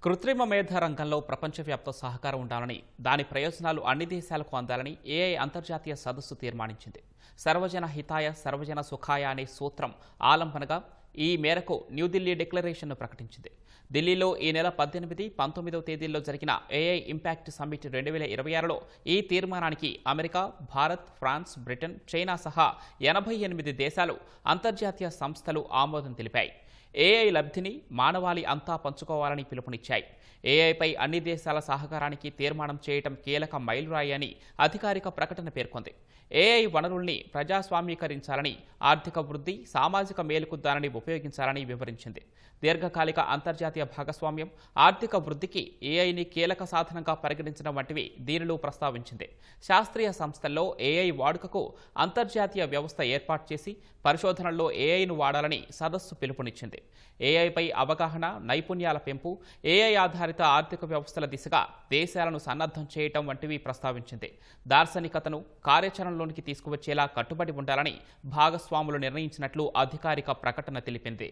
కృత్రిమ మేధ రంగంలో ప్రపంచవ్యాప్త సహకారం ఉండాలని, దాని ప్రయోజనాలు అన్ని దేశాలకు అందాలని ఏఐ అంతర్జాతీయ సదస్సు తీర్మానించింది. సర్వజన హితాయ సర్వజన సుఖాయ అనే సూత్రం ఆలంబనగా ఈ మేరకు న్యూఢిల్లీ డిక్లరేషన్ను ప్రకటించింది. ఢిల్లీలో ఈ నెల 18, 19వ తేదీల్లో జరిగిన ఏఐ ఇంపాక్ట్ సమ్మిట్ 2026లో ఈ తీర్మానానికి America, Bharat, France, Britain, China సహా 88 దేశాలు, అంతర్జాతీయ సంస్థలు ఆమోదం తెలిపాయి. ఏఐ లబ్ధిని మానవాళి అంతా పంచుకోవాలని పిలుపునిచ్చాయి. ఏఐపై అన్ని దేశాల సహకారానికి తీర్మానం చేయటం కీలక మైలురాయి అని అధికారిక ప్రకటన పేర్కొంది. ఏఐ వనరుల్ని ప్రజాస్వామీకరించాలని, ఆర్థిక వృద్ధి, సామాజిక మేలుకు దానిని ఉపయోగించాలని వివరించింది. దీర్ఘకాలిక అంతర్జాతీయ భాగస్వామ్యం, ఆర్థిక వృద్ధికి ఏఐని కీలక సాధనంగా పరిగణించడం వంటివి దీనిలో ప్రస్తావించింది. శాస్త్రీయ సంస్థల్లో ఏఐ వాడుకకు అంతర్జాతీయ వ్యవస్థ ఏర్పాటు చేసి పరిశోధనల్లో ఏఐను వాడాలని సదస్సు పిలుపునిచ్చింది. ఏఐపై అవగాహన, నైపుణ్యాల పెంపు, ఏఐ ఆధారిత ఆర్థిక వ్యవస్థల దిశగా దేశాలను సన్నద్ధం చేయటం వంటివి ప్రస్తావించింది. దార్శనికతను కార్యాచరణలోనికి తీసుకువచ్చేలా కట్టుబడి ఉండాలని భాగస్వాములు నిర్ణయించినట్లు అధికారిక ప్రకటన తెలిపింది.